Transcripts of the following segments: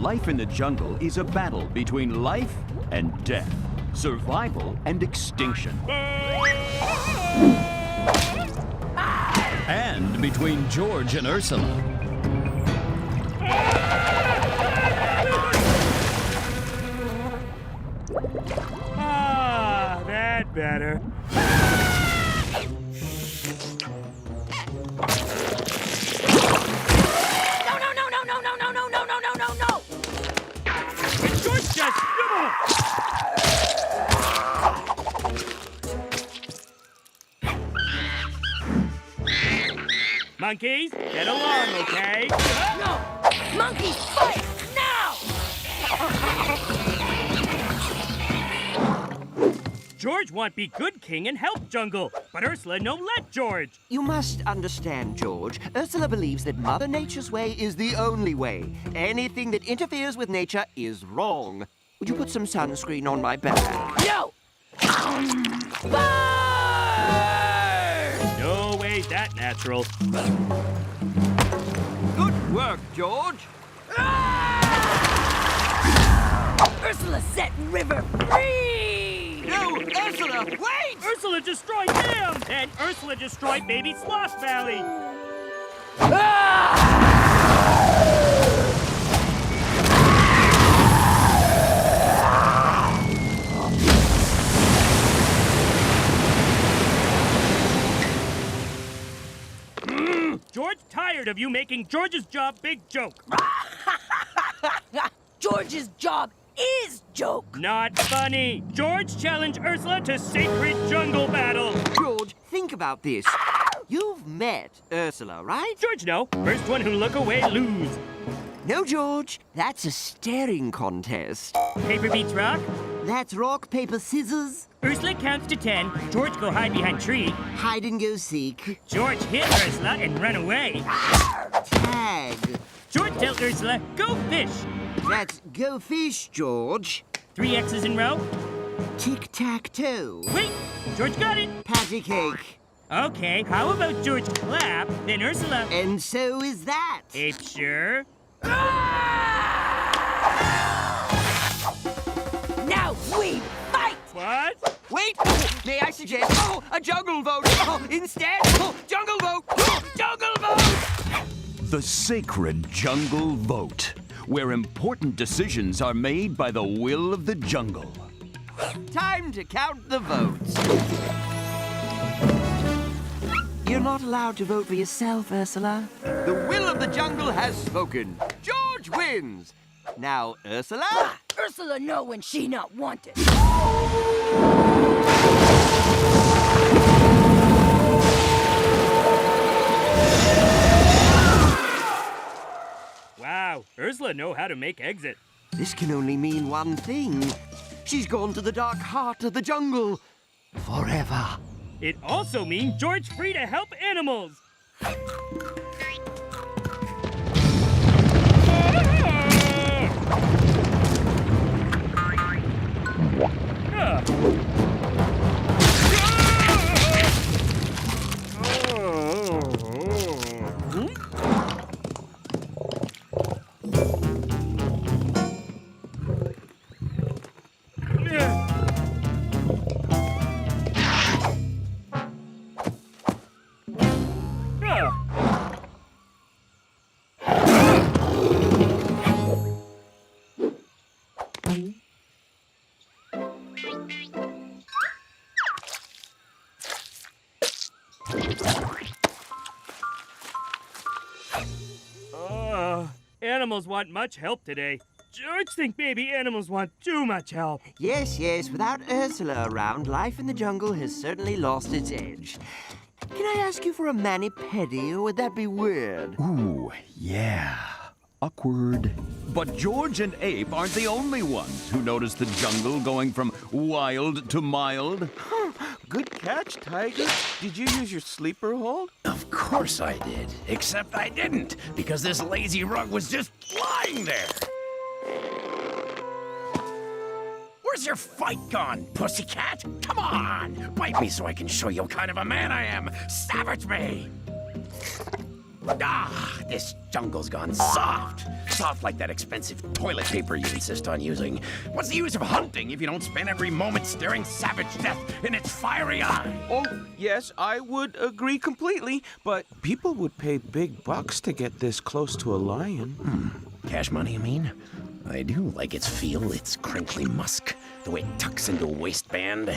Life in the jungle is a battle between life and death, survival and extinction. And between George and Ursula. Ah, that better. No! It's George just Monkeys, get along, okay? No! Monkeys, fight! Now! George want be good king and help jungle, but Ursula no let George. You must understand, George. Ursula believes that Mother Nature's way is the only way. Anything that interferes with nature is wrong. Would you put some sunscreen on my back? No! Burn! No way that natural. Good work, George. Ursula set river free! No, Ursula, wait! Ursula destroyed him, and Ursula destroyed baby Sloth Valley. George tired of you making George's job big joke. George's job is joke. Not funny. George challenged Ursula to sacred jungle battle. George, think about this. You've met Ursula, right? George, no. First one who look away lose. No, George. That's a staring contest. Paper beats rock. That's rock, paper, scissors. Ursula counts to 10. George go hide behind tree. Hide and go seek. George hit Ursula and run away. Tag. George tell Ursula, go fish. That's go fish, George. 3 X's in row. Tic-tac-toe. Wait, George got it. Patty cake. Okay, how about George clap, then Ursula? And so is that. Ape sure. Now we fight! What? Wait! May I suggest a jungle vote? Instead, jungle vote! Jungle vote! The sacred jungle vote, where important decisions are made by the will of the jungle. Time to count the votes. You're not allowed to vote for yourself, Ursula. The will of the jungle has spoken. George wins. Now, Ursula? Ursula know when she not wanted. Wow, Ursula know how to make exit. This can only mean one thing. She's gone to the dark heart of the jungle. Forever. It also means George free to help animals. Animals want much help today. George think baby animals want too much help. Yes, yes, without Ursula around, life in the jungle has certainly lost its edge. Can I ask you for a mani-pedi, or would that be weird? Ooh, yeah. Awkward. But George and Ape aren't the only ones who noticed the jungle going from wild to mild. Good catch, Tiger. Did you use your sleeper hold? Of course I did. Except I didn't, because this lazy rug was just lying there. Where's your fight gone, pussycat? Come on! Bite me so I can show you what kind of a man I am. Savage me! Ah, this jungle's gone soft. Soft like that expensive toilet paper you insist on using. What's the use of hunting if you don't spend every moment staring savage death in its fiery eye? Oh, yes, I would agree completely, but people would pay big bucks to get this close to a lion. Cash money, you mean? I do like its feel, its crinkly musk, the way it tucks into a waistband.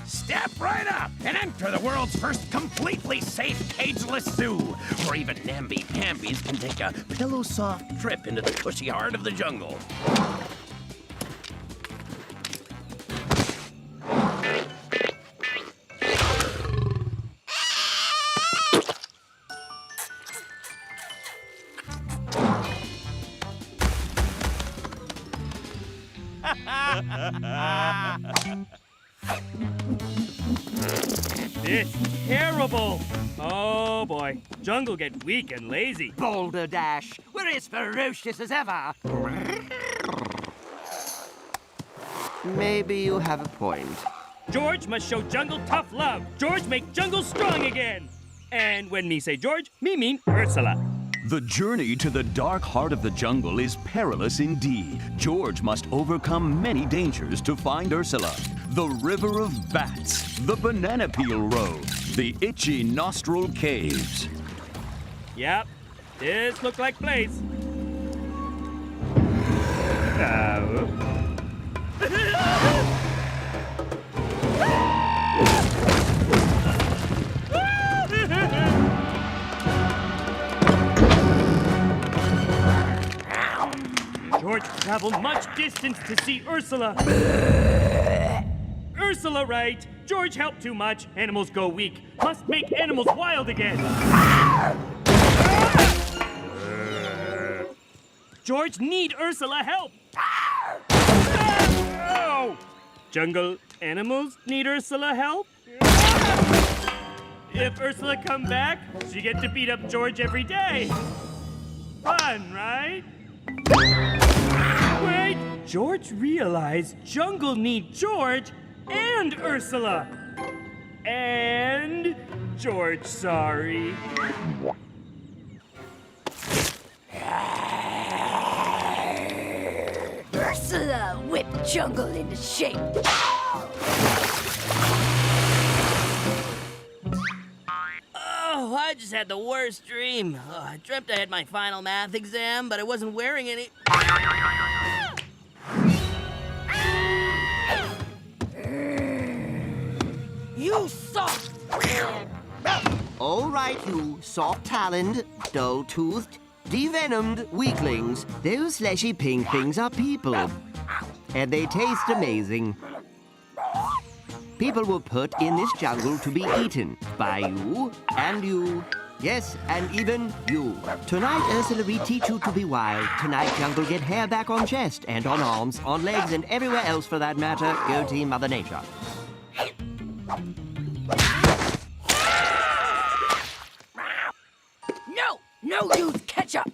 Step right up and enter the world's first completely safe, cageless zoo, where even namby-pambies can take a pillow-soft trip into the cushy heart of the jungle. It's terrible. Oh boy, jungle get weak and lazy. Boulder Dash, we're as ferocious as ever. Maybe you have a point. George must show jungle tough love. George make jungle strong again. And when me say George, me mean Ursula. The journey to the dark heart of the jungle is perilous indeed. George must overcome many dangers to find Ursula. The River of Bats, the Banana Peel Road, the Itchy Nostril Caves. Yep, this look like place. George traveled much distance to see Ursula. Ursula right. George helped too much. Animals go weak. Must make animals wild again. George need Ursula help. Oh. Jungle animals need Ursula help. If Ursula come back, she get to beat up George every day. Fun, right? Wait, George realized jungle need George and Ursula. And George sorry. Ursula whipped jungle into shape. Oh, I just had the worst dream. Oh, I dreamt I had my final math exam, but I wasn't wearing any. You soft! All right, you soft-taloned, dull-toothed, devenomed weaklings. Those fleshy pink things are people. And they taste amazing. People were put in this jungle to be eaten by you and you. Yes, and even you. Tonight, Ursula, we teach you to be wild. Tonight, jungle, get hair back on chest and on arms, on legs, and everywhere else for that matter. Go Team Mother Nature. No use ketchup!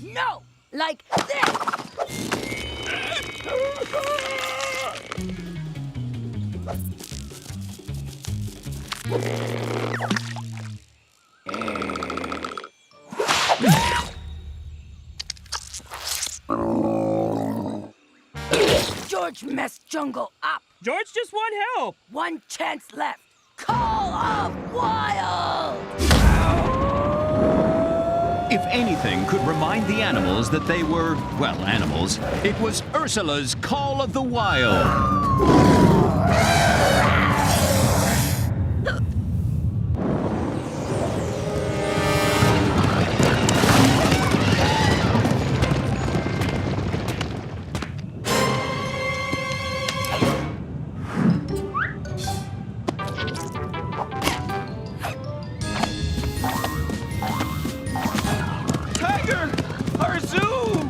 No! Like this! George messed jungle up. George just want help. One chance left. Call of Wild! If anything could remind the animals that they were, well, animals, it was Ursula's Call of the Wild.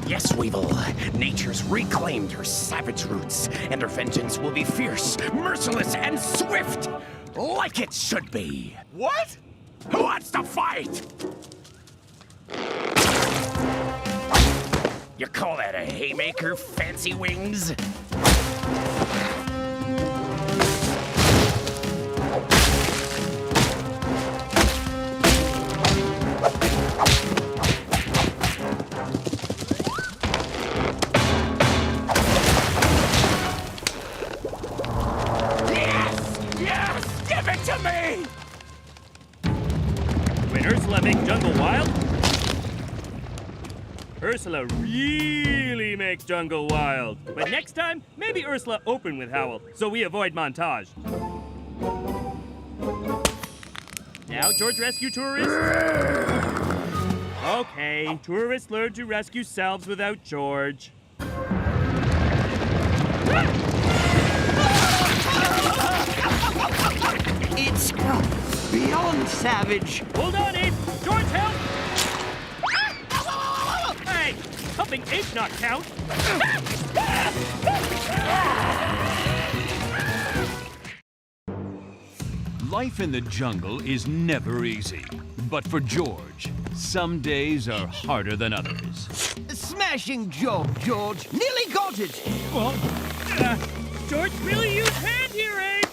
Yes, Weevil. Nature's reclaimed her savage roots, and her vengeance will be fierce, merciless, and swift, like it should be. What? Who wants to fight? You call that a haymaker, Fancy Wings? Ursula make jungle wild? Ursula really makes jungle wild. But next time, maybe Ursula open with Howl, so we avoid montage. Now, George rescue tourists. Okay, tourists learn to rescue selves without George. It's beyond savage. Hold on, Ape! George, help! Hey, helping Ape not count. Life in the jungle is never easy. But for George, some days are harder than others. Smashing job, George. Nearly got it. Well, George really used hand here, Ape!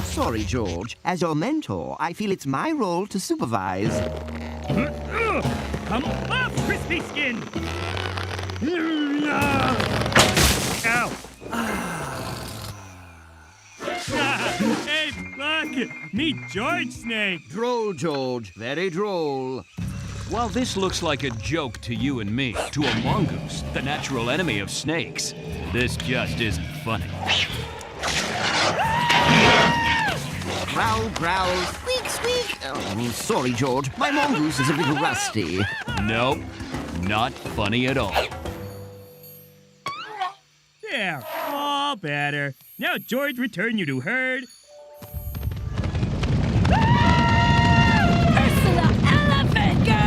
Sorry, George. As your mentor, I feel it's my role to supervise. Come off, crispy skin! Ow! Ape, look! Meet George Snake! Droll, George. Very droll. While this looks like a joke to you and me, to a mongoose, the natural enemy of snakes, this just isn't funny. Growl, growl, squeak, squeak. Oh, sorry, George. My mongoose is a little rusty. Nope, not funny at all. There, all better. Now, George, return you to herd. Ursula, elephant girl!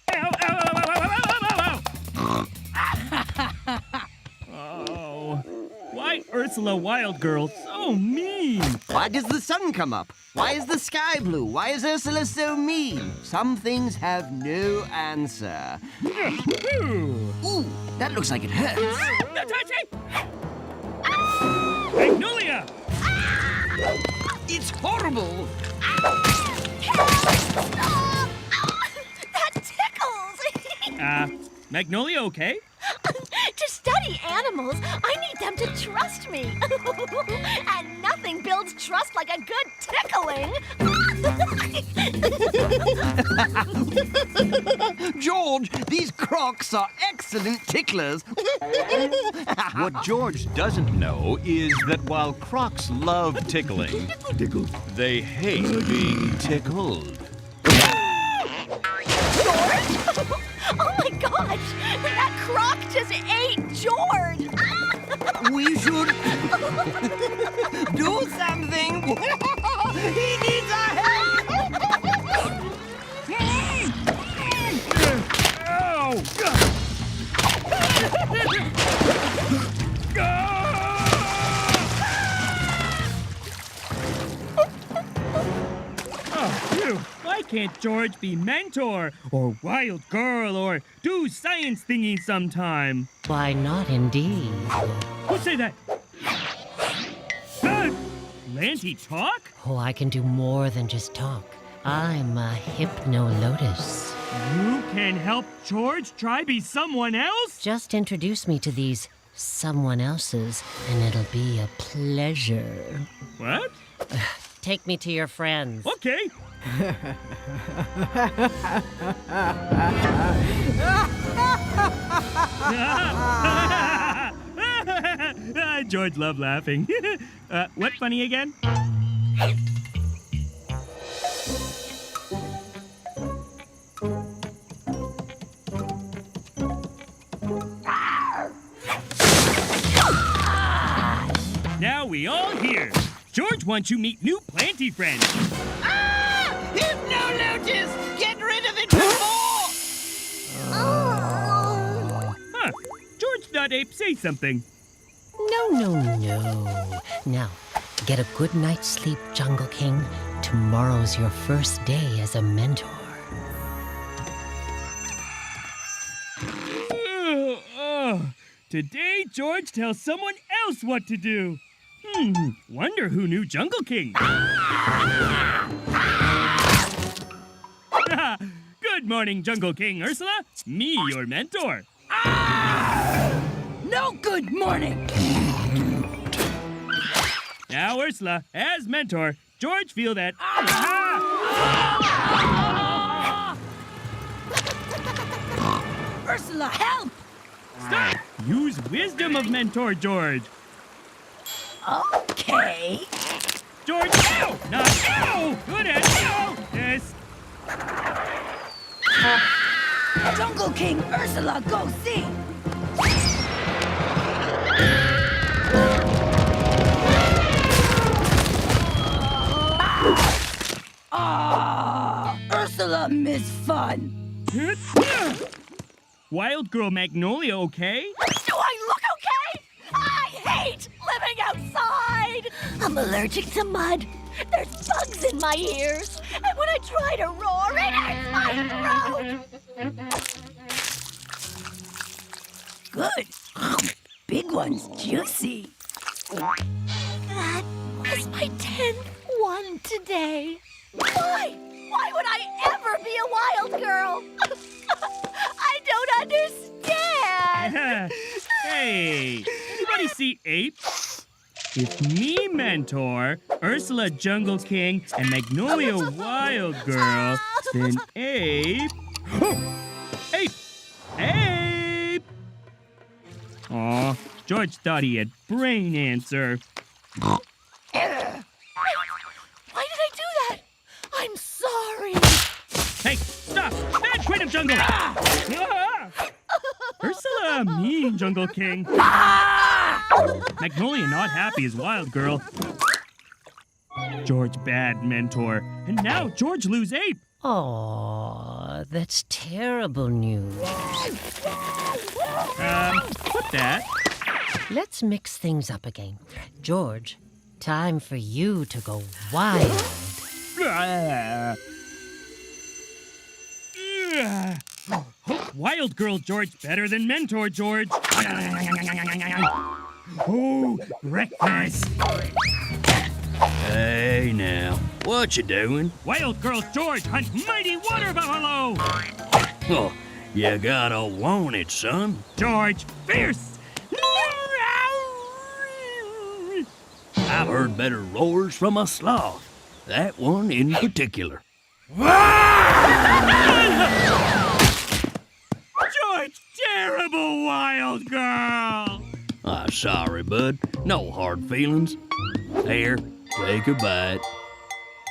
Ow, ow, ow, ow, ow, ow, ow, ow, ow. Oh, why Ursula Wild Girl so mean? Why does the sun come up? Why is the sky blue? Why is Ursula so mean? Some things have no answer. Ooh, that looks like it hurts. Toothache! Magnolia! It's horrible. That tickles! Magnolia okay? To study animals, I need them to trust me. And nothing builds trust like a good tickling. George, these crocs are excellent ticklers. What George doesn't know is that while crocs love tickling, they hate being tickled. Oh my gosh! That croc just ate George! We should do something. He needs our help. Oh, phew. Why can't George be mentor, or wild girl, or do science thingy sometime? Why not, indeed? Who say that? Lanty talk? Oh, I can do more than just talk. I'm a hypno-lotus. You can help George try be someone else? Just introduce me to these someone else's, and it'll be a pleasure. What? Take me to your friends. Okay. George loved laughing. What funny again? Now we all here. George wants you meet new planty friends. Hypno-lotus! Get rid of it before! Huh. George thought Ape say something. No. Now, get a good night's sleep, Jungle King. Tomorrow's your first day as a mentor. Today, George tells someone else what to do. Wonder who knew Jungle King. Good morning, Jungle King Ursula. Me, your mentor. no good morning. Now, Ursula, as mentor, George feel that... Ursula, help! Stop! Use wisdom of mentor, George. Okay. George, no! Not no! Good at no! Yes. Jungle King, Ursula, go see! Ursula miss fun. Wild Girl Magnolia, okay? Do I look okay? I hate living outside! I'm allergic to mud. There's bugs in my ears. And when I try to roar, it hurts my throat. Good. Big one's juicy. That was my 10th one today. Why? Why would I ever be a wild girl? I don't understand. Hey, anybody see Ape? If me mentor, Ursula Jungle King, and Magnolia Wild Girl, then Ape... Ape! Ape! Aw, George thought he had brain answer. Why did I do that? I'm sorry. Hey, stop! Bad queen of jungle! Ah! Ursula, mean Jungle King. Magnolia not happy as Wild Girl. George bad mentor. And now George lose Ape. Aw, that's terrible news. What that? Let's mix things up again. George, time for you to go wild. Wild Girl George better than Mentor George. Oh, breakfast. Hey now, what you doing? Wild Girl George hunt mighty water buffalo. Oh, you gotta want it, son. George fierce. I've heard better roars from a sloth. That one in particular. George, terrible Wild Girl. Sorry, bud. No hard feelings. Here, take a bite.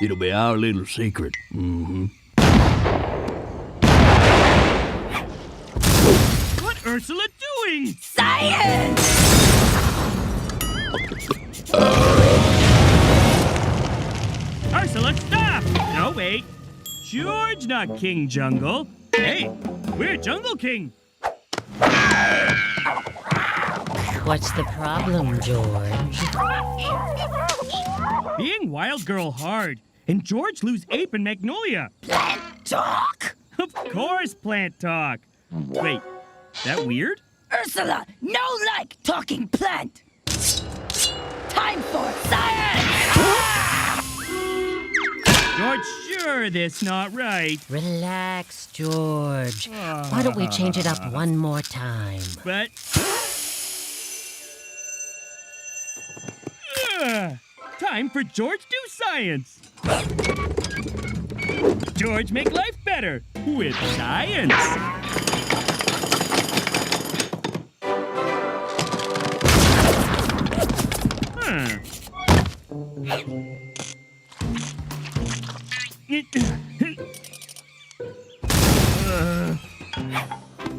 It'll be our little secret. What Ursula doing? Science! Ursula, stop! No, wait. George, not King Jungle. Hey, we're Jungle King. What's the problem, George? Being Wild Girl hard, and George lose Ape and Magnolia. Plant talk? Of course, plant talk. Wait, that weird? Ursula, no like talking plant. Time for science! George, sure this not right. Relax, George. Why don't we change it up one more time? But... time for George do science. George make life better with science.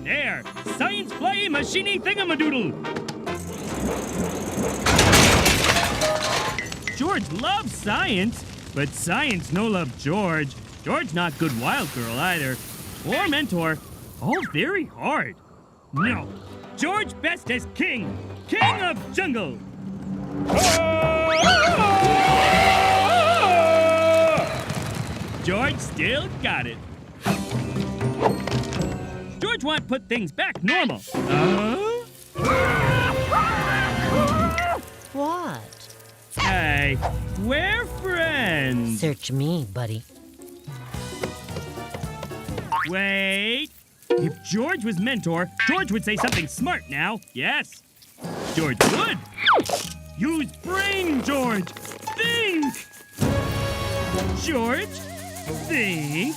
There, science flying machiney thingamadoodle. George loves science, but science no love George. George not good Wild Girl either, or mentor. All very hard. No, George best as king, king of jungle. George still got it. George want put things back normal. What? Hey, we're friends. Search me, buddy. Wait. If George was mentor, George would say something smart now. Yes. George would. Use brain, George. Think. George, think.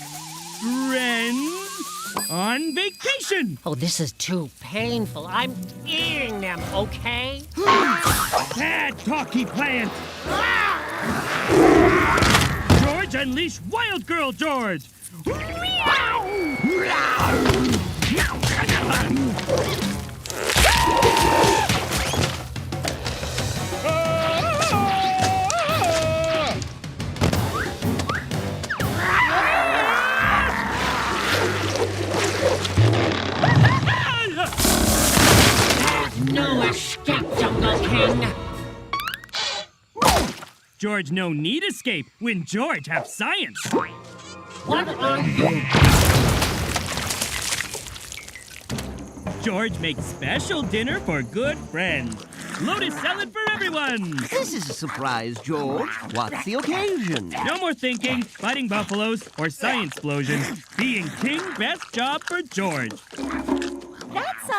Friends on vacation. Oh, this is too painful. I'm eating them, okay? Bad talky plant. George, unleash Wild Girl George. No escape, Jungle King. George no need escape when George have science. What are you? George makes special dinner for good friends. Lotus salad for everyone. This is a surprise, George. What's the occasion? No more thinking, fighting buffaloes, or science explosions. Being king, best job for George. That's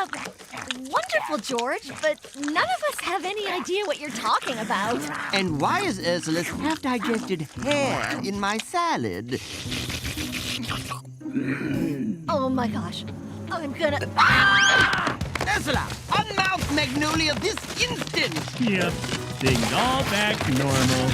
wonderful, George, but none of us have any idea what you're talking about. And why is Ursula's half-digested hair in my salad? Oh my gosh. I'm gonna... Ursula, unmouth Magnolia this instant! Yep, things all back to normal.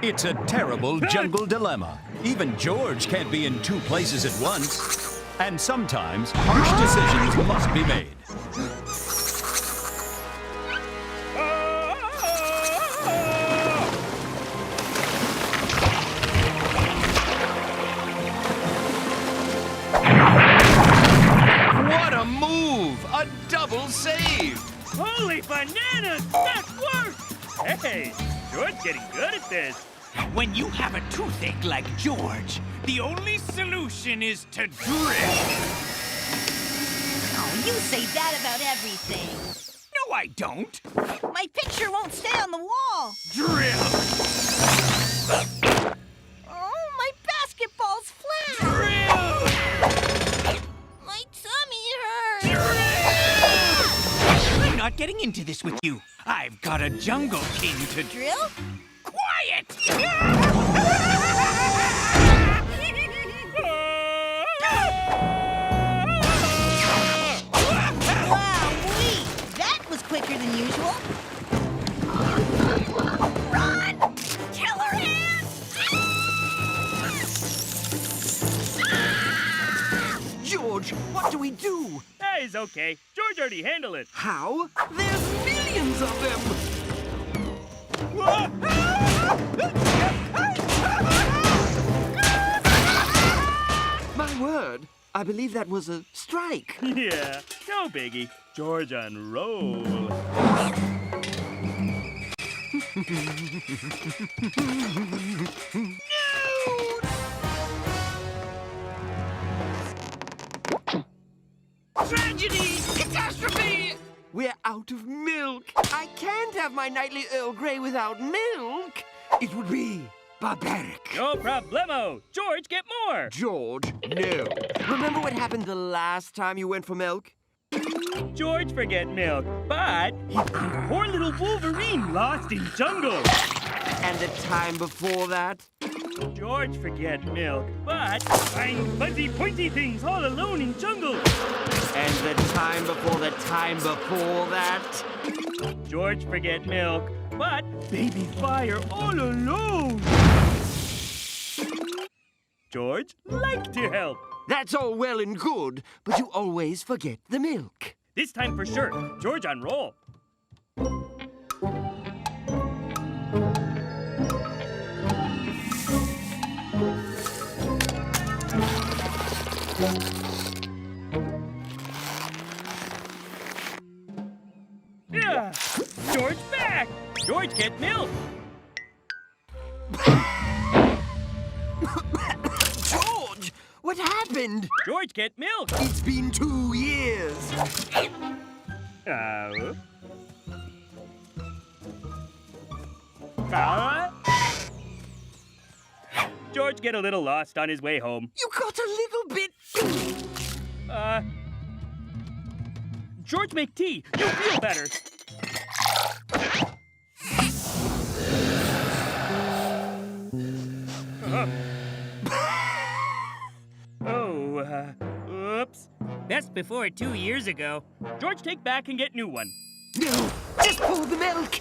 It's a terrible jungle dilemma. Even George can't be in two places at once. And sometimes harsh decisions must be made. What a move! A double save! Holy bananas! That worked! Hey, George's getting good at this. When you have a toothache like George, the only solution is to drill. Oh, you say that about everything. No, I don't. My picture won't stay on the wall. Drill! Oh, my basketball's flat. Drill! My tummy hurts. I'm not getting into this with you. I've got a jungle king to Drill? Quiet! Wow-wee! That was quicker than usual. Run! Killer ants! George, what do we do? Hey, it's okay. George already handled it. How? There's millions of them! My word, I believe that was a strike. Yeah, no biggie. George on roll. Tragedy! Catastrophe! We're out of milk. I can't have my nightly Earl Grey without milk. It would be barbaric. No problemo. George, get more. George, no. Remember what happened the last time you went for milk? George forget milk, but poor little Wolverine lost in jungle. And the time before that? George forget milk, but find fuzzy pointy things all alone in jungle. And the time before the time before that? George forget milk, but baby fire all alone. George like to help. That's all well and good, but you always forget the milk. This time for sure. George on roll. Yeah, George back. back! George, get milk! George, what happened? George, get milk! It's been 2 years. George get a little lost on his way home. You got a little bit... George, make tea. You'll feel better. Oops. That's before 2 years ago. George, take back and get new one. No, just pour the milk.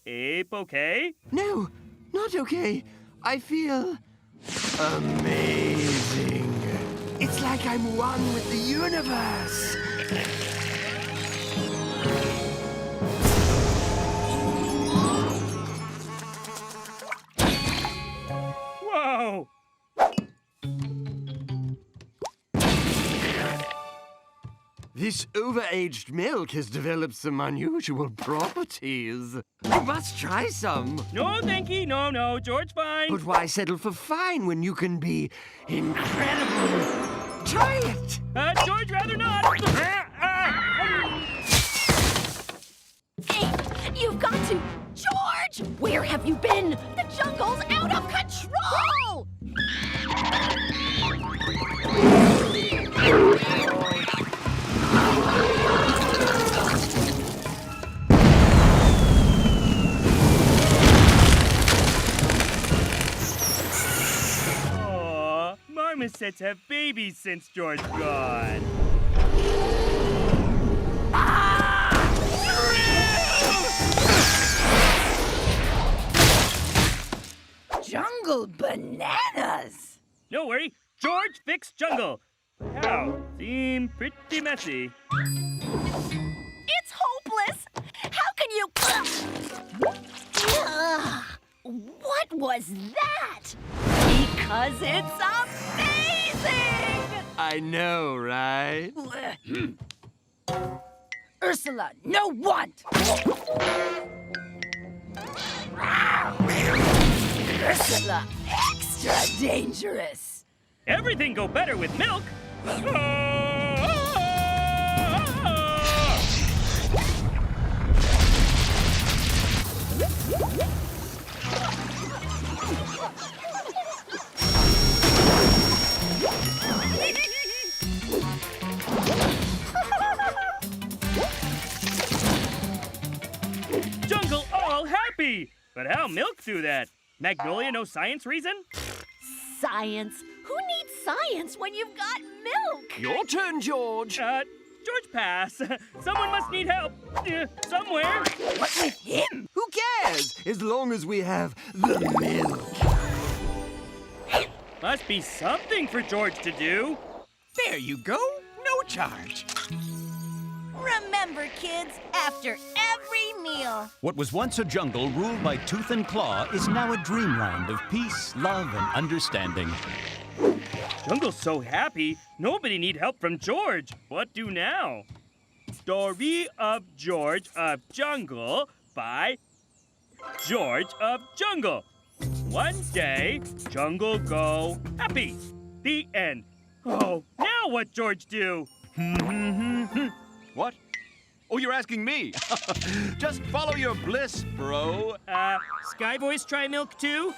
Ape, okay? No, not okay. I feel amazing. It's like I'm one with the universe. Whoa! This overaged milk has developed some unusual properties. You must try some. No, thank you. No, George, fine. But why settle for fine when you can be incredible? Try it! George, rather not. Hey, you've got to... George! Where have you been? The jungle's out of control! Aw, marmosets have babies since George gone. Jungle bananas! No worry, George fixed jungle. But how? Seem pretty messy. It's hopeless! How can you... Ugh. What was that? Because it's amazing! I know, right? Ursula, no want! Ursula, extra dangerous! Everything go better with milk. Jungle all happy. But how milk do that? Magnolia, no science reason? Science? Who needs science when you've got milk? Your turn, George. George, pass. Someone must need help. Somewhere. What with him? Who cares? As long as we have the milk. Must be something for George to do. There you go. No charge. Remember, kids, after every meal. What was once a jungle ruled by tooth and claw is now a dreamland of peace, love, and understanding. Jungle's so happy, nobody need help from George. What do now? Story of George of Jungle by George of Jungle. One day, Jungle go happy. The end. Oh, now what George do? What? Oh, you're asking me? Just follow your bliss, bro. Sky Voice try milk too?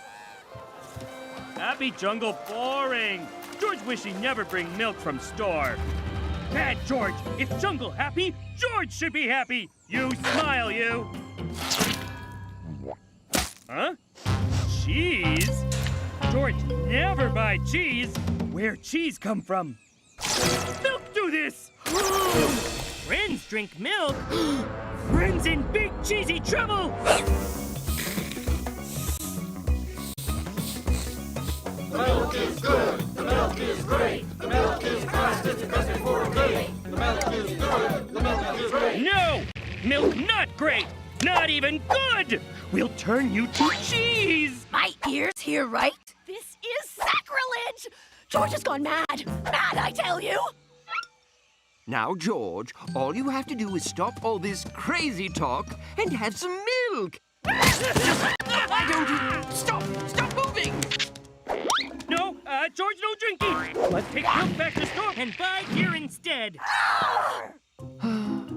Happy Jungle boring. George wish he never bring milk from store. Bad George, if Jungle happy, George should be happy. You smile, you. Huh? Cheese? George never buy cheese. Where cheese come from? Milk do this! Friends drink milk? Friends in big cheesy trouble! The milk is good, the milk is great, the milk is fast, it's the best before cake. The milk is good, the milk is great. No! Milk not great! Not even good! We'll turn you to cheese! My my ears here, right? This is sacrilege! George has gone mad. Mad, I tell you! Now, George, all you have to do is stop all this crazy talk and have some milk. Why don't you stop moving? No, George, no drinking. Let's take milk back to store and buy here instead.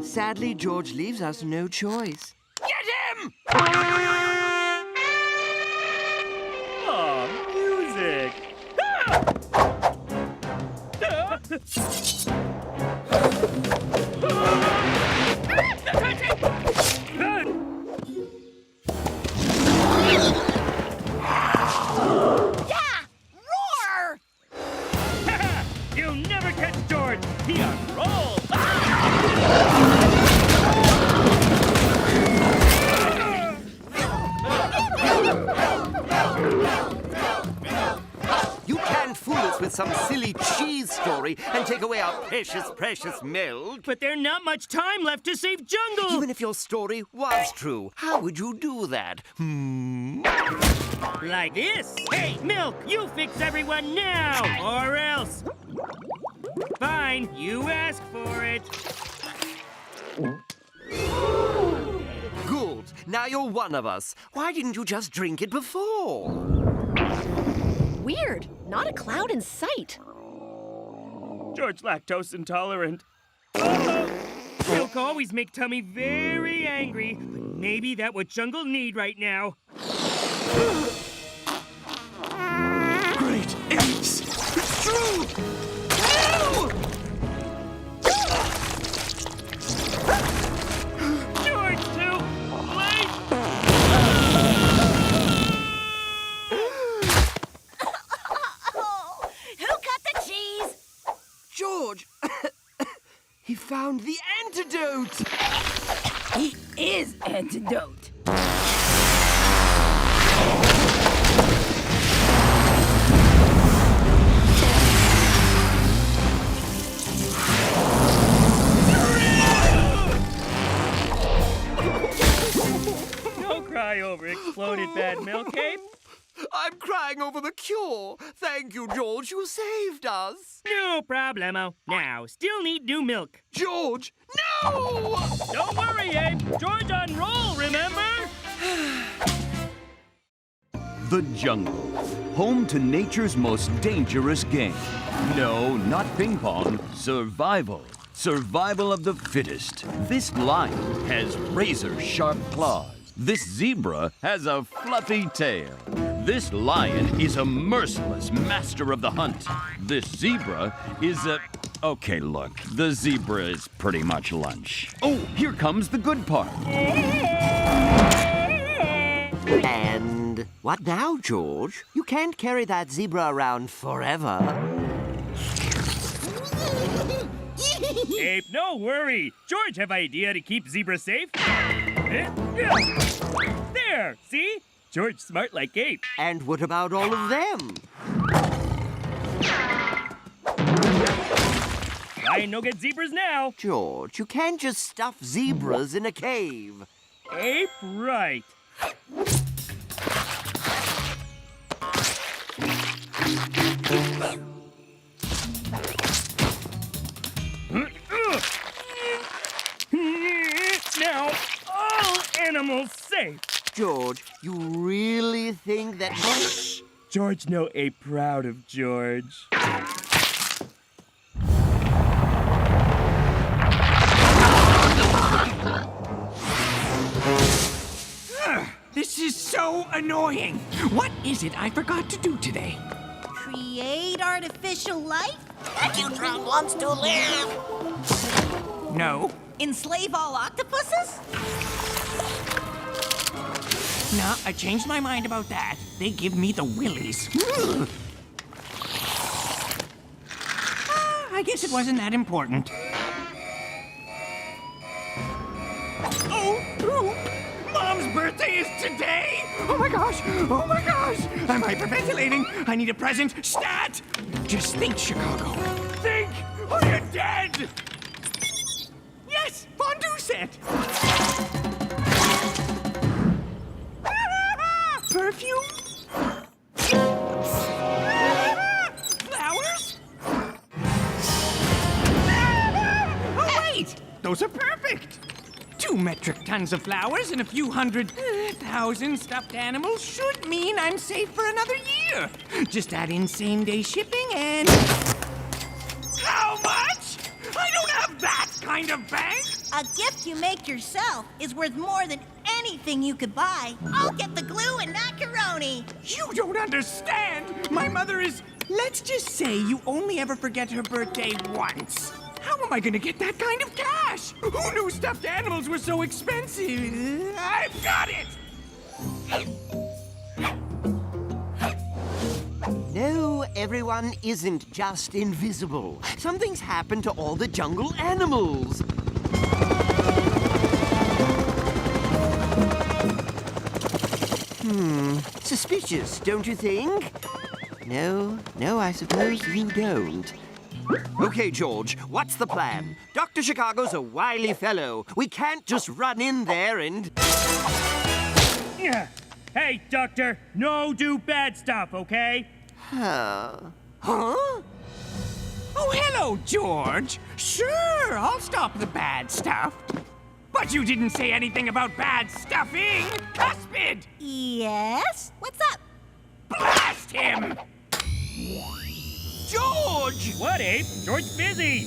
Sadly, George leaves us no choice. Get him! Oh, music. Yeah! Roar! You'll never catch George. He unrolls. You can't fool us with some silly cheese story and take away our precious, precious milk. But there's not much time left to save Jungle. Even if your story was true, how would you do that? Like this. Hey, Milk, you fix everyone now, or else. Fine, you ask for it. Good. Now you're one of us. Why didn't you just drink it before? Weird. Not a cloud in sight. George lactose intolerant. Milk always make Tummy very angry. But maybe that's what Jungle need right now. Great apes! It's true! No! George, too late. Who cut the cheese? George! He found the antidote! He is antidote. Don't cry over exploded bad milk, Abe. I'm crying over the cure. Thank you, George. You saved us. No problemo. Now, still need new milk. George, no! Don't worry, Abe. George on roll, remember? The jungle, home to nature's most dangerous game. No, not ping pong, survival. Survival of the fittest. This lion has razor-sharp claws. This zebra has a fluffy tail. This lion is a merciless master of the hunt. This zebra is a... Okay, look, the zebra is pretty much lunch. Oh, here comes the good part. And what now, George? You can't carry that zebra around forever. Abe, no worry. George have idea to keep zebra safe. There, see? George smart like Abe. And what about all of them? I no get zebras now. George, you can't just stuff zebras in a cave. Abe, right. Now, all animals safe. George, you really think that... Shh! George know Abe proud of George. This is so annoying. What is it I forgot to do today? Create artificial life? Neutron wants to live. No. Enslave all octopuses? No, I changed my mind about that. They give me the willies. I guess it wasn't that important. Oh, Mom's birthday is today! Oh my gosh! Oh my gosh! I'm hyperventilating! I need a present! Stat! Just think, Chicago. Think! Or you're dead! Yes! Fondue set! Perfume? metric tons of flowers and a few hundred thousand stuffed animals should mean I'm safe for another year. Just add in same-day shipping and... How much? I don't have that kind of bank! A gift you make yourself is worth more than anything you could buy. I'll get the glue and macaroni. You don't understand! My mother is... Let's just say you only ever forget her birthday once. How am I gonna get that kind of cash? Who knew stuffed animals were so expensive? I've got it! No, everyone isn't just invisible. Something's happened to all the jungle animals. Suspicious, don't you think? No, I suppose you don't. Okay, George, what's the plan? Dr. Chicago's a wily fellow. We can't just run in there and... Yeah. Hey, Doctor, no do bad stuff, okay? Huh? Oh, hello, George. Sure, I'll stop the bad stuff. But you didn't say anything about bad stuffing, Cuspid! Yes? What's up? Blast him! George! What, Abe? George's busy.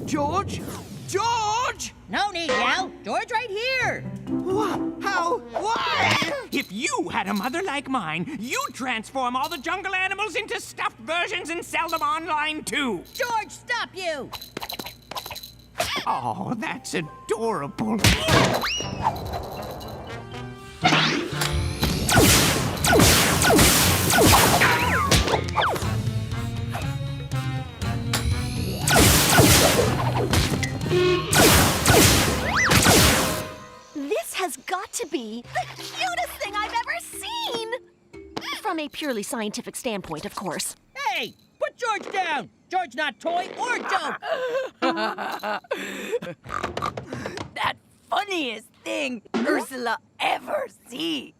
George? George! No need, Yell. George right here. What? How? Why? If you had a mother like mine, you'd transform all the jungle animals into stuffed versions and sell them online, too. George, stop you. Oh, that's adorable. This has got to be the cutest thing I've ever seen! From a purely scientific standpoint, of course. Hey, put George down. George not toy or joke. That funniest thing Ursula ever see.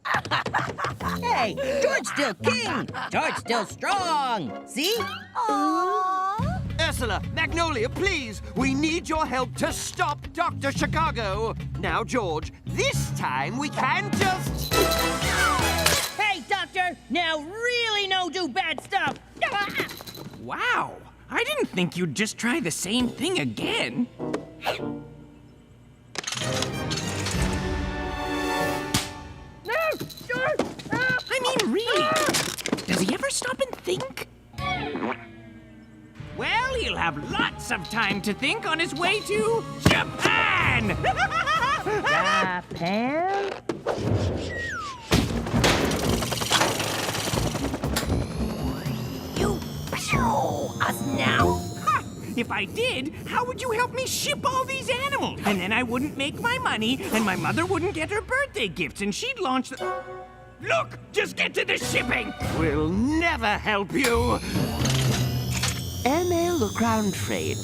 Hey, George still king. George still strong. See? Aww. Ursula, Magnolia, please! We need your help to stop Dr. Chicago! Now, George, this time we can just... Hey, Doctor, now really no do bad stuff. Wow, I didn't think you'd just try the same thing again. No! George! I mean, really, does he ever stop and think? Well, he'll have lots of time to think on his way to Japan! Japan? You show us now. Ha! If I did, how would you help me ship all these animals? And then I wouldn't make my money, and my mother wouldn't get her birthday gifts, and she'd launch the... Look! Just get to the shipping! We'll never help you! Airmail or ground freight?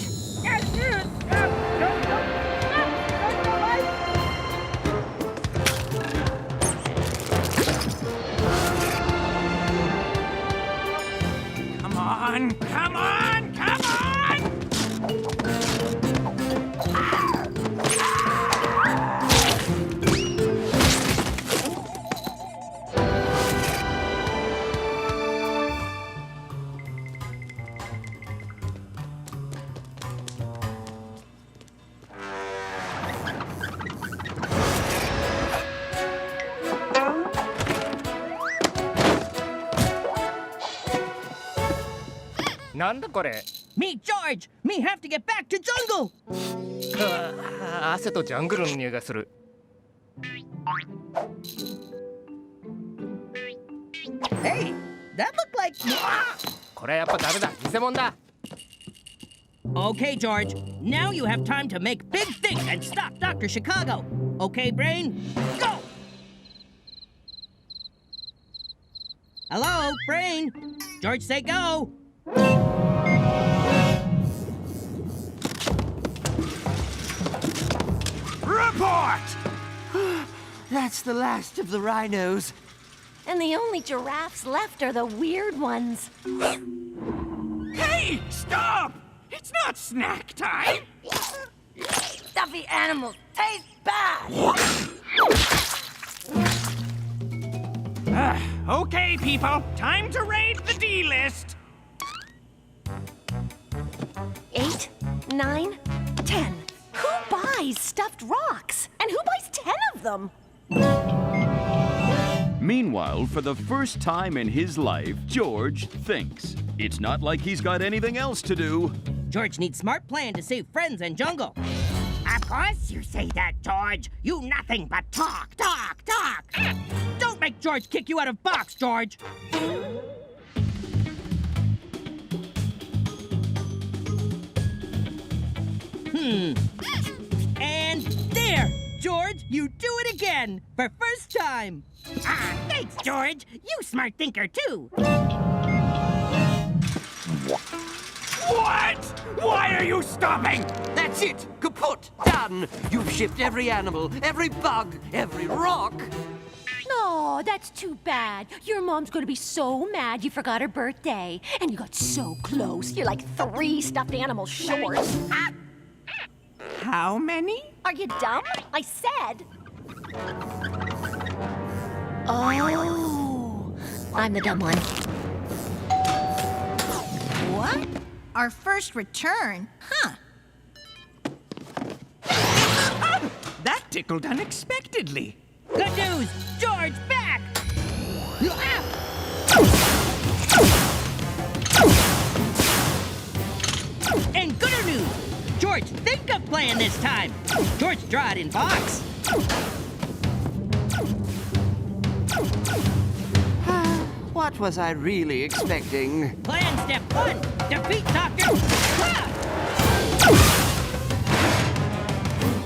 Come on! Come on! Come on! Me, George! Me have to get back to jungle! 汗とジャングルの匂いがする。 Hey, that looked like... これやっぱダメだ。偽物だ。 Okay, George. Now you have time to make big things and stop Dr. Chicago. Okay, Brain? Go! Hello, Brain? George, say go. Report! That's the last of the rhinos. And the only giraffes left are the weird ones. Hey, stop! It's not snack time! stuffy animals taste bad. Okay, people, time to raid the D list. 8, 9, 10. Who buys stuffed rocks? And who buys 10 of them? Meanwhile, for the first time in his life, George thinks. It's not like he's got anything else to do. George needs smart plan to save friends and jungle. Of course you say that, George. You nothing but talk, talk, talk. Don't make George kick you out of box, George. And there! George, you do it again! For first time! Ah, thanks, George. You smart thinker, too. What? Why are you stopping? That's it. Kaput. Done. You've shipped every animal, every bug, every rock. No, that's too bad. Your mom's gonna be so mad you forgot her birthday. And you got so close. You're like 3 stuffed animals short. Ah! How many? Are you dumb? I said. Oh, I'm the dumb one. What? Our first return? Huh. That tickled unexpectedly. Good news! George, back! And gooder news! George, think of plan this time! George, draw it in box! What was I really expecting? Plan step 1, defeat Dr.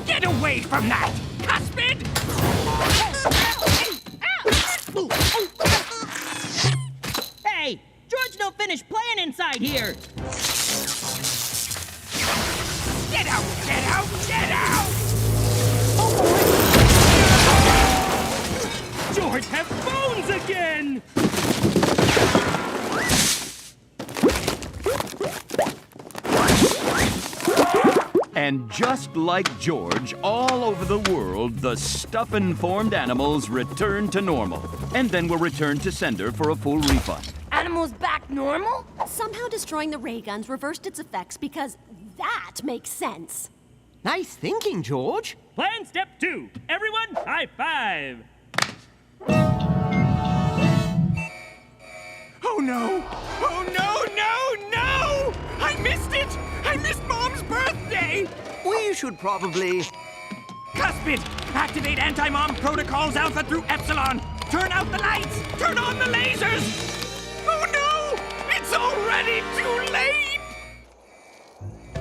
Get away from that! Cuspid! Hey, George no finished plan inside here! Get out! Get out! Get out! George have bones again! And just like George, all over the world, the stuff-informed animals return to normal. And then were returned to sender for a full refund. Animals back normal? Somehow destroying the ray guns reversed its effects because that makes sense. Nice thinking, George. Plan step 2. Everyone, high five. Oh no! Oh no, no, no! I missed it! I missed Mom's birthday! We should probably... Cuspid! Activate anti-mom protocols Alpha through Epsilon! Turn out the lights! Turn on the lasers! Oh no! It's already too late!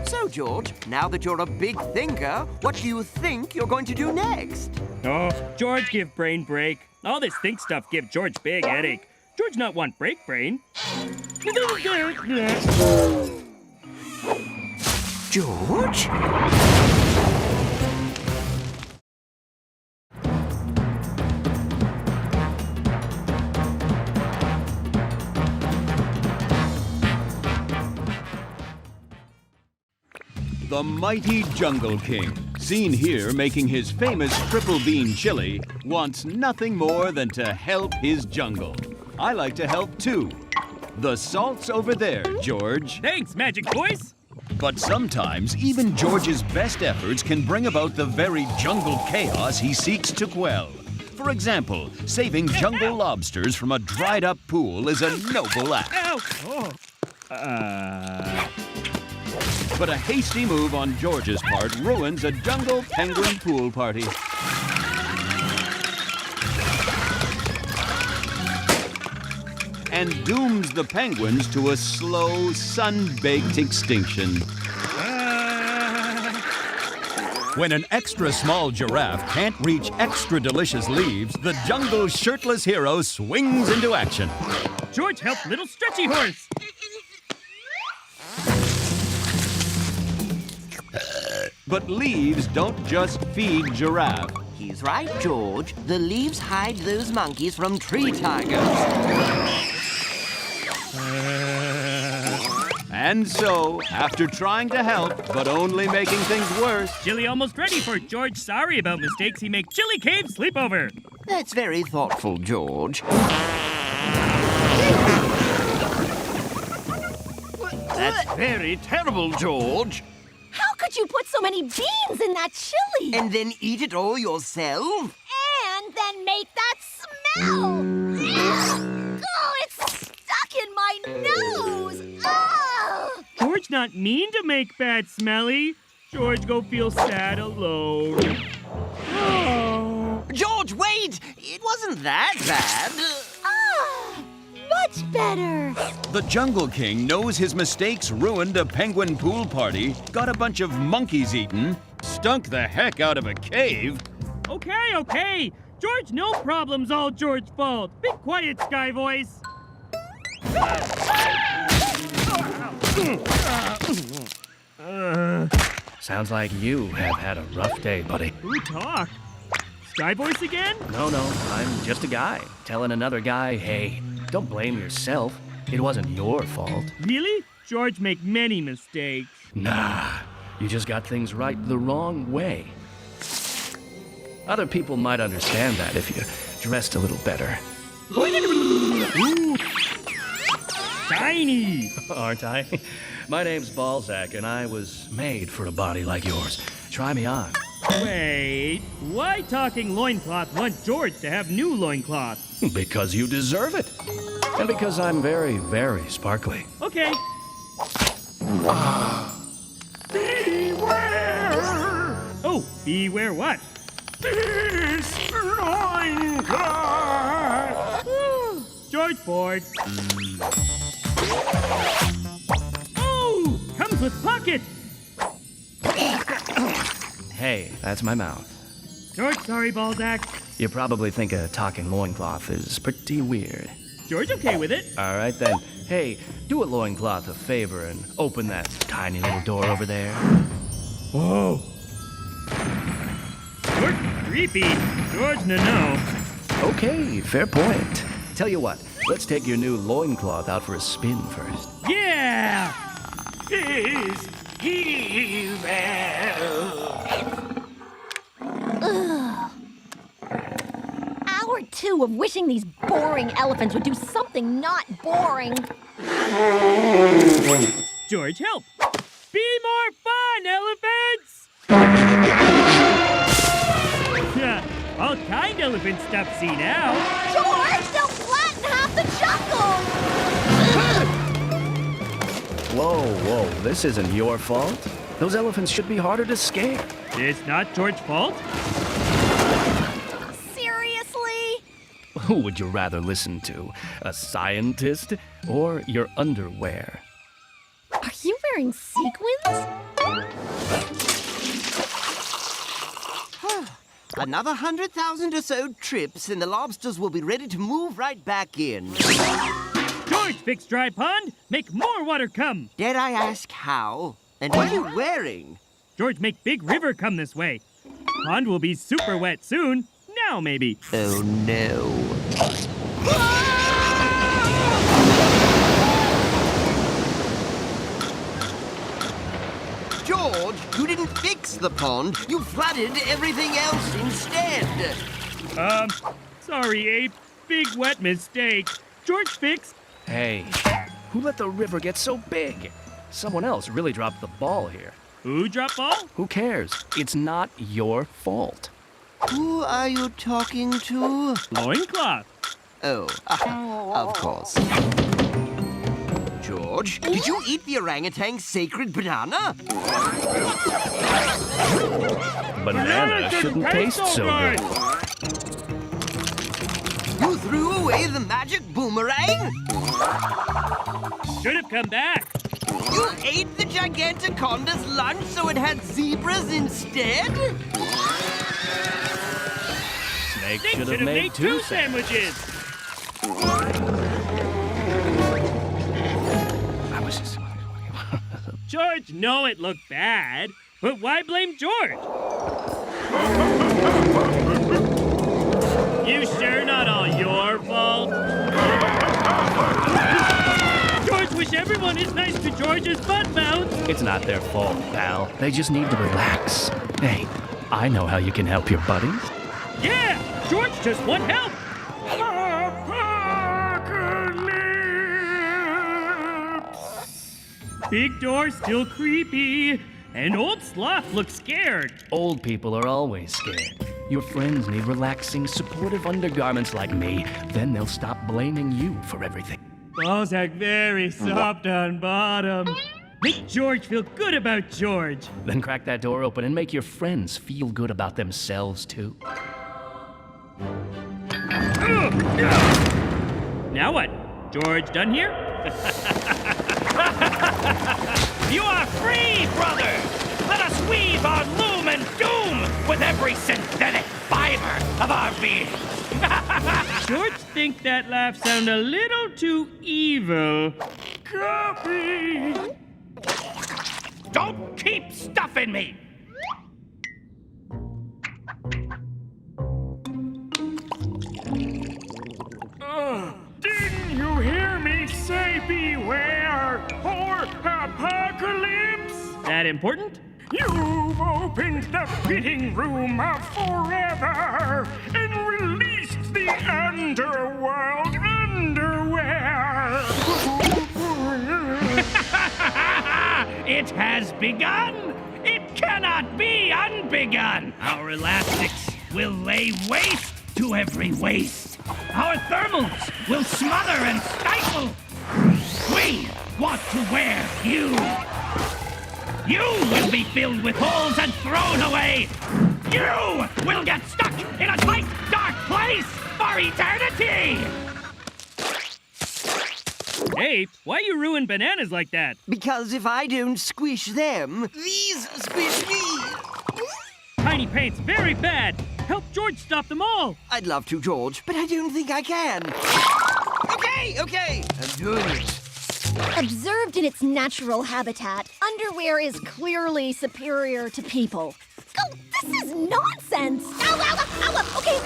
So, George, now that you're a big thinker, what do you think you're going to do next? Oh, George give brain break. All this think stuff give George big headache. George not want break brain. George? The mighty Jungle King, seen here making his famous triple bean chili, wants nothing more than to help his jungle. I like to help too. The salt's over there, George. Thanks, Magic Voice. But sometimes even George's best efforts can bring about the very jungle chaos he seeks to quell. For example, saving jungle lobsters from a dried-up pool is a noble act. Ow! Oh. But a hasty move on George's part ruins a jungle penguin pool party. And dooms the penguins to a slow, sun-baked extinction. When an extra small giraffe can't reach extra delicious leaves, the jungle's shirtless hero swings into action. George helped little stretchy horse. But leaves don't just feed giraffe. He's right, George. The leaves hide those monkeys from tree tigers. And so, after trying to help, but only making things worse, Chili almost ready for George sorry about mistakes he make Chili Cave sleepover. That's very thoughtful, George. That's very terrible, George. How could you put so many beans in that chili? And then eat it all yourself? And then make that smell! Oh, it's stuck in my nose! Oh! George not mean to make bad smelly. George go feel sad alone. Oh. George, wait! It wasn't that bad. Ah, much better. the Jungle King knows his mistakes ruined a penguin pool party, got a bunch of monkeys eaten, stunk the heck out of a cave. Okay. George, no problem's all George's fault. Be quiet, Sky Voice. Sounds like you have had a rough day, buddy. Who talk? Sky Voice again? No, I'm just a guy telling another guy, hey, don't blame yourself. It wasn't your fault. Really? George make many mistakes. Nah, you just got things right the wrong way. Other people might understand that if you dressed a little better. Ooh. Shiny! Aren't I? My name's Balzac, and I was made for a body like yours. Try me on. Wait, why talking loincloth want George to have new loincloth? Because you deserve it. And because I'm very, very sparkly. Okay. Beware! Oh, beware what? This loincloth! George bored. Oh, comes with pocket. Hey, that's my mouth. George, sorry, Balzac. You probably think a talking loincloth is pretty weird. George okay with it. All right, then. Hey, do a loincloth a favor and open that tiny little door over there. Whoa. George creepy. George no. Okay, fair point. Tell you what, let's take your new loincloth out for a spin first. Yeah! Is evil! Hour 2 of wishing these boring elephants would do something not boring. George, help! Be more fun, elephants! Yeah, all kind elephant stuff see now. George, they'll flatten half the jungle! Whoa, this isn't your fault. Those elephants should be harder to scare. It's not George's fault? Seriously? Who would you rather listen to? A scientist or your underwear? Are you wearing sequins? Another 100,000 or so trips, and the lobsters will be ready to move right back in. George, fix dry pond, make more water come. Dare I ask how? And what are you wearing? George, make big river come this way. Pond will be super wet soon. Now, maybe. Oh, no. George, you didn't fix the pond. You flooded everything else instead. Sorry, Ape. Big wet mistake. George fix. Hey, who let the river get so big? Someone else really dropped the ball here. Who dropped ball? Who cares? It's not your fault. Who are you talking to? Loincloth. Oh, of course. George, did you eat the orangutan's sacred banana? Banana shouldn't taste so good. You threw away the magic boomerang? Should have come back. You ate the Gigantoconda's lunch so it had zebras instead? Snake They should have made two sandwiches. I was just... George know it looked bad, but why blame George? You sure not all your fault? George wish everyone everyone is nice to George's butt mouth. It's not their fault, pal. They just need to relax. Hey, I know how you can help your buddies. Yeah, George just want help. Big door still creepy, and old sloth looks scared. Old people are always scared. Your friends need relaxing, supportive undergarments like me. Then they'll stop blaming you for everything. Balzac very soft on bottom. Make George feel good about George. Then crack that door open and make your friends feel good about themselves, too. Now what? George done here? You are free, brother! Let us weave our loom and doom with every synthetic fiber of our being! George think that laugh sound a little too evil. Copy! Don't keep stuffing me! Didn't you hear me say beware or apocalypse? That important? You've opened the fitting room of forever and released the underworld underwear. It has begun! It cannot be unbegun! Our elastics will lay waste to every waste. Our thermals will smother and stifle. We want to wear you. You will be filled with holes and thrown away. You will get stuck in a tight, dark place for eternity. Hey, why you ruin bananas like that? Because if I don't squish them, these squish me. Tiny paint's very bad. Help George stop them all. I'd love to, George, but I don't think I can. Okay. I'm doing it. Observed in its natural habitat, underwear is clearly superior to people. Oh, this is nonsense! Ow, ow, ow, ow. Okay.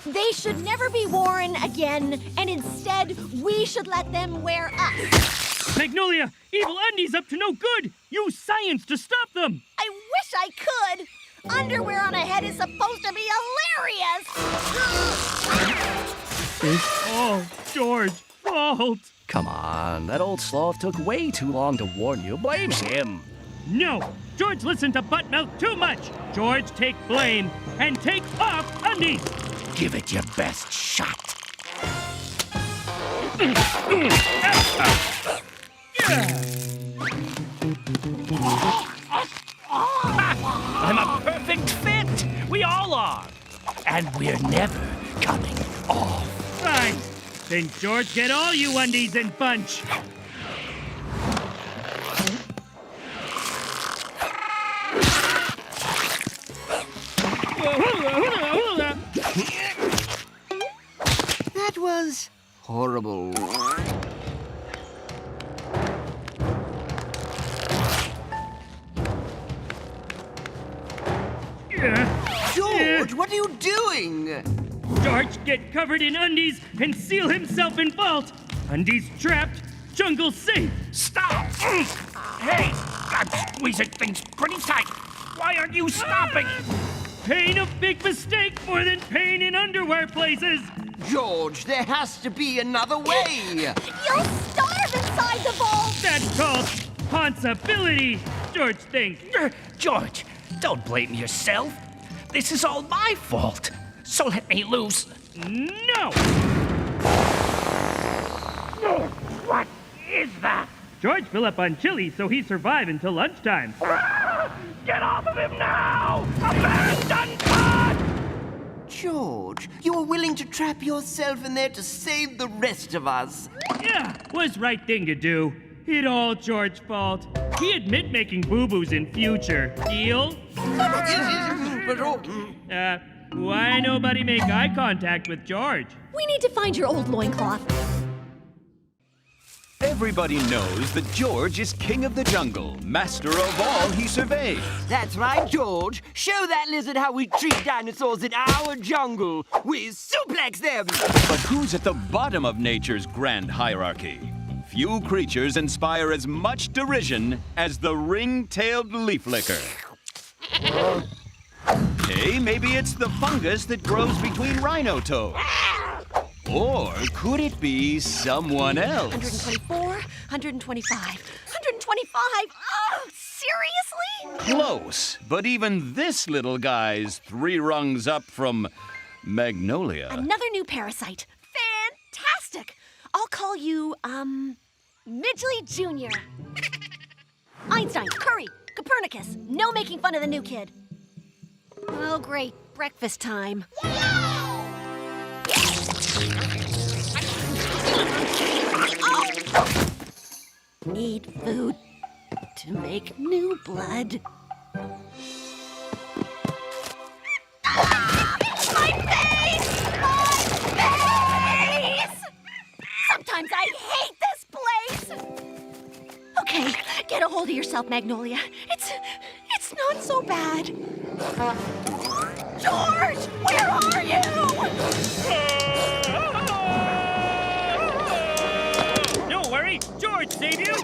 They should never be worn again, and instead, we should let them wear us. Magnolia, evil undies up to no good. Use science to stop them. I wish I could. Underwear on a head is supposed to be hilarious. It's all George's fault. Come on, that old sloth took way too long to warn you. Blame him. No, George listened to Buttmouth too much. George, take blame and take off undies. Give it your best shot. I'm a perfect fit. We all are. And we're never coming off. Fine. Then George, get all you undies in bunch. That was horrible. George, what are you doing? George, get covered in undies and seal himself in vault. Undies trapped, jungle safe. Stop! Hey, I'm squeezing things pretty tight. Why aren't you stopping? Pain of big mistake more than pain in underwear places. George, there has to be another way. You'll starve inside the vault. That's called responsibility, George thinks. George, don't blame yourself. This is all my fault. So let me loose. No! What is that? George fill up on chili so he survive until lunchtime. Get off of him now! Abandon God! George, you were willing to trap yourself in there to save the rest of us. Yeah, was right thing to do. It all George's fault. He admit making boo-boos in future. Deal? Why nobody make eye contact with George? We need to find your old loincloth. Everybody knows that George is king of the jungle, master of all he surveys. That's right, George. Show that lizard how we treat dinosaurs in our jungle. We suplex them. But who's at the bottom of nature's grand hierarchy? few creatures inspire as much derision as the ring-tailed leaf licker. Hey, maybe it's the fungus that grows between rhino toes. Or could it be someone else? 124, 125, 125. Oh, seriously? Close, but even this little guy's 3 rungs up from Magnolia. Another new parasite. Fantastic. I'll call you, Midgley Jr. Einstein, Curry, Copernicus. No making fun of the new kid. Oh, great. Breakfast time. Need food to make new blood. Ah! My face! My face! Sometimes I hate this place! Okay, get a hold of yourself, Magnolia. It's not so bad. George, where are you? Don't worry, George saved you.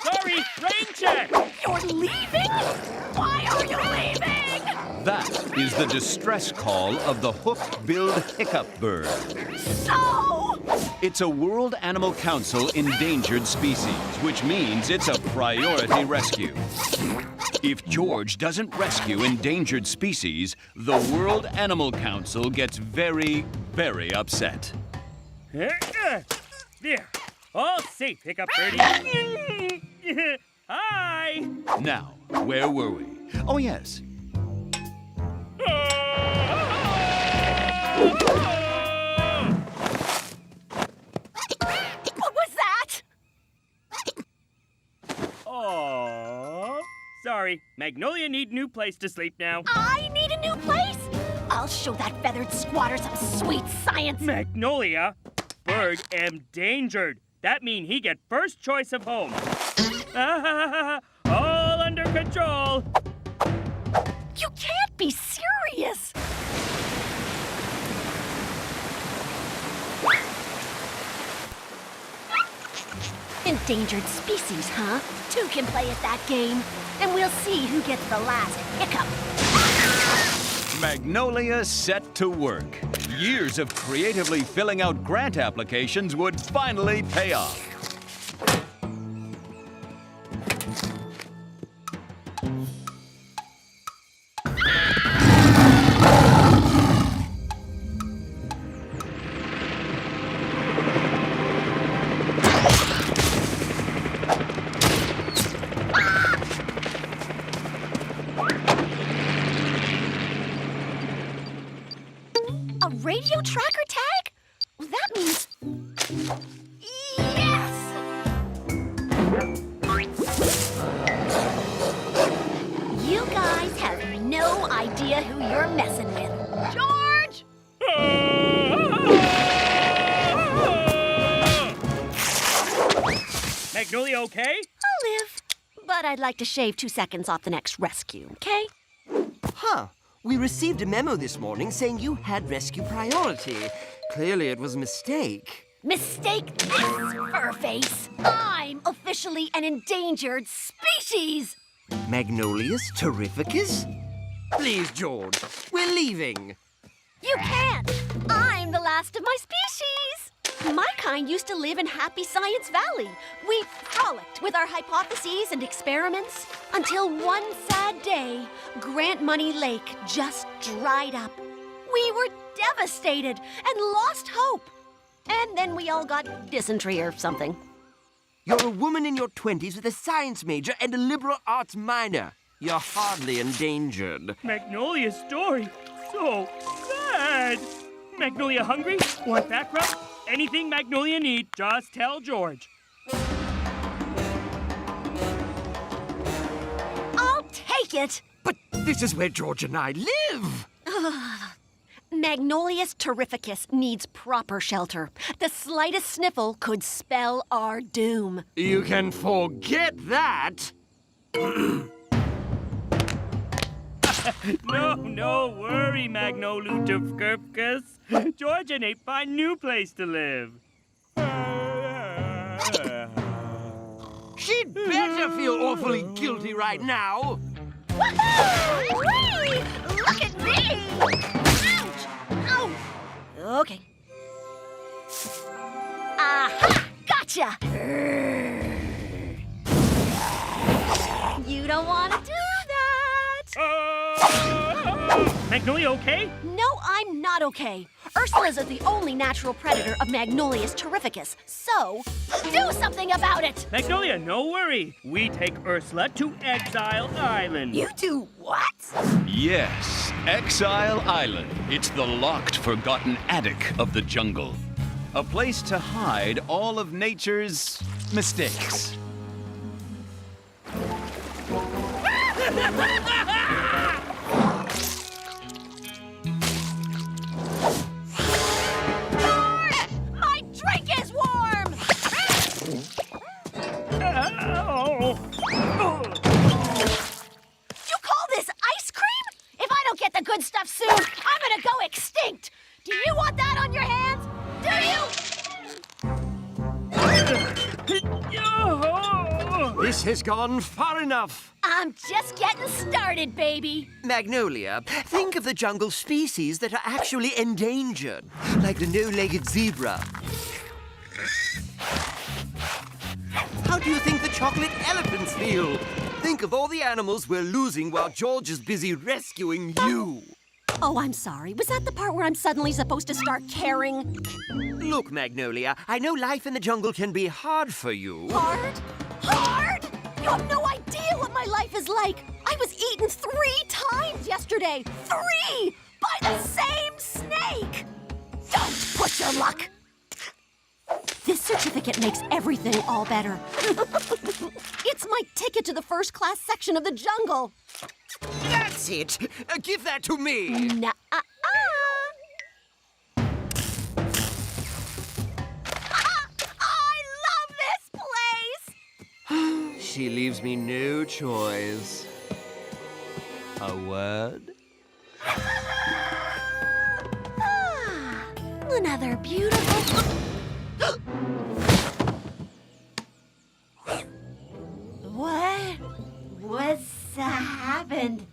Sorry, rain check. You're leaving? Why are you leaving? That is the distress call of the hook-billed hiccup bird. So? It's a World Animal Council endangered species, which means it's a priority rescue. If George doesn't rescue endangered species, the World Animal Council gets very, very upset. There, all safe, Hiccup Birdie. Hi. Now, where were we? Oh, yes. What was that? Oh, sorry. Magnolia need new place to sleep now. I need a new place? I'll show that feathered squatter some sweet science. Magnolia, bird endangered. That mean he get first choice of home. All under control. You can't be serious. Endangered species, huh? 2 can play at that game. And we'll see who gets the last hiccup. Magnolia set to work. Years of creatively filling out grant applications would finally pay off. A radio tracker tag? Well, that means... Yes! You guys have no idea who you're messing with. George! Magnolia okay? I'll live. But I'd like to shave 2 seconds off the next rescue, okay? Huh. We received a memo this morning saying you had rescue priority. Clearly it was a mistake. Mistake this, Furface. I'm officially an endangered species. Magnolius terrificus? Please, George, we're leaving. You can't. I'm the last of my species. My kind used to live in Happy Science Valley. We frolicked with our hypotheses and experiments until one sad day, Grant Money Lake just dried up. We were devastated and lost hope. And then we all got dysentery or something. You're a woman in your 20s with a science major and a liberal arts minor. You're hardly endangered. Magnolia's story, so sad. Magnolia hungry? Want back rub? Anything Magnolia need, just tell George. I'll take it. But this is where George and I live. Magnolius terrificus needs proper shelter. The slightest sniffle could spell our doom. You can forget that. No worry, Magnolutufkirpkus. George and Ape find new place to live. She'd better feel awfully guilty right now. Woohoo! Whee! Look at me! Ouch! Ow! Okay. Aha! Gotcha! You don't want to do that! Magnolia, okay? No, I'm not okay. Ursula's are the only natural predator of Magnolius terrificus, so do something about it! Magnolia, no worry. We take Ursula to Exile Island. You do what? Yes, Exile Island. It's the locked, forgotten attic of the jungle. A place to hide all of nature's mistakes. My drink is warm! You call this ice cream? If I don't get the good stuff soon, I'm gonna go extinct! Do you want that on your hands? Do you? This has gone far enough. I'm just getting started, baby. Magnolia, think of the jungle species that are actually endangered, like the no-legged zebra. How do you think the chocolate elephants feel? Think of all the animals we're losing while George is busy rescuing you. Oh, I'm sorry. Was that the part where I'm suddenly supposed to start caring? Look, Magnolia, I know life in the jungle can be hard for you. Hard? Hard? You have no idea what my life is like. I was eaten 3 times yesterday. 3! By the same snake! Don't push your luck. This certificate makes everything all better. It's my ticket to the first-class section of the jungle. That's it. Give that to me. Nuh-uh. I love this place! She leaves me no choice. A word? Another beautiful... What's happened?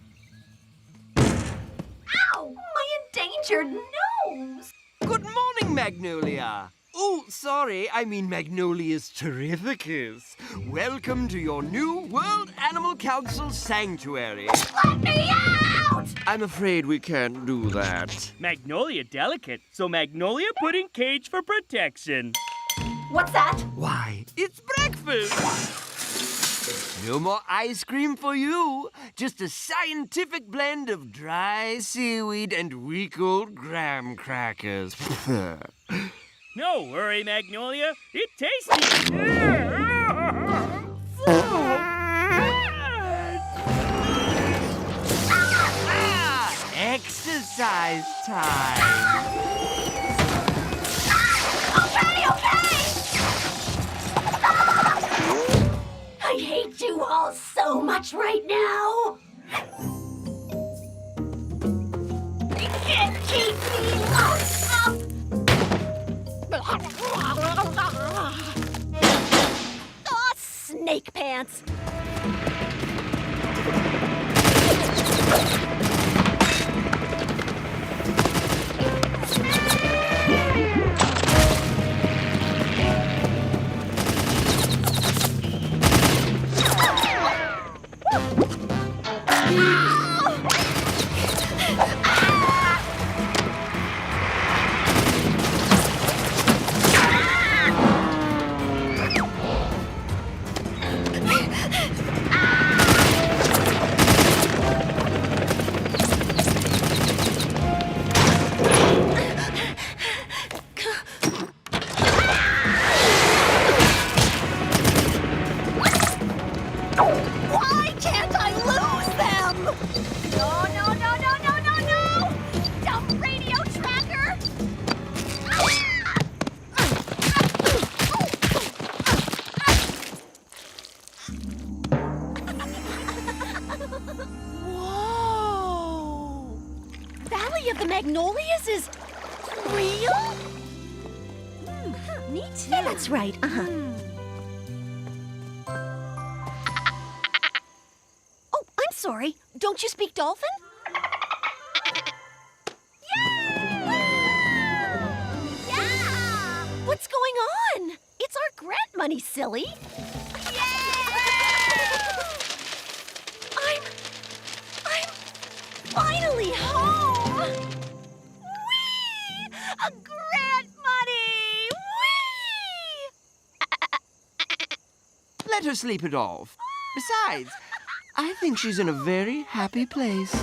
Ow! My endangered nose! Good morning, Magnolia. Oh, sorry, I mean Magnolius terrificus. Welcome to your new World Animal Council sanctuary. Let me out! I'm afraid we can't do that. Magnolia delicate, so Magnolia put in cage for protection. What's that? Why, it's breakfast. No more ice cream for you. Just a scientific blend of dry seaweed and week-old graham crackers. No worry, Magnolia. It tastes... Exercise time. Okay! I hate you all so much right now. You can't keep me locked up. Aw, snake pants! Why can't I lose them? No, no, no, no, no, no, no! Dumb radio tracker! Whoa! Valley of the Magnolias is real? Neat too. Yeah, that's right. Oh, I'm sorry. Don't you speak dolphin? Yeah! What's going on? It's our grant money, silly. I'm finally home. Whee! A grant money! Whee! Let her sleep it off. Besides, I think she's in a very happy place.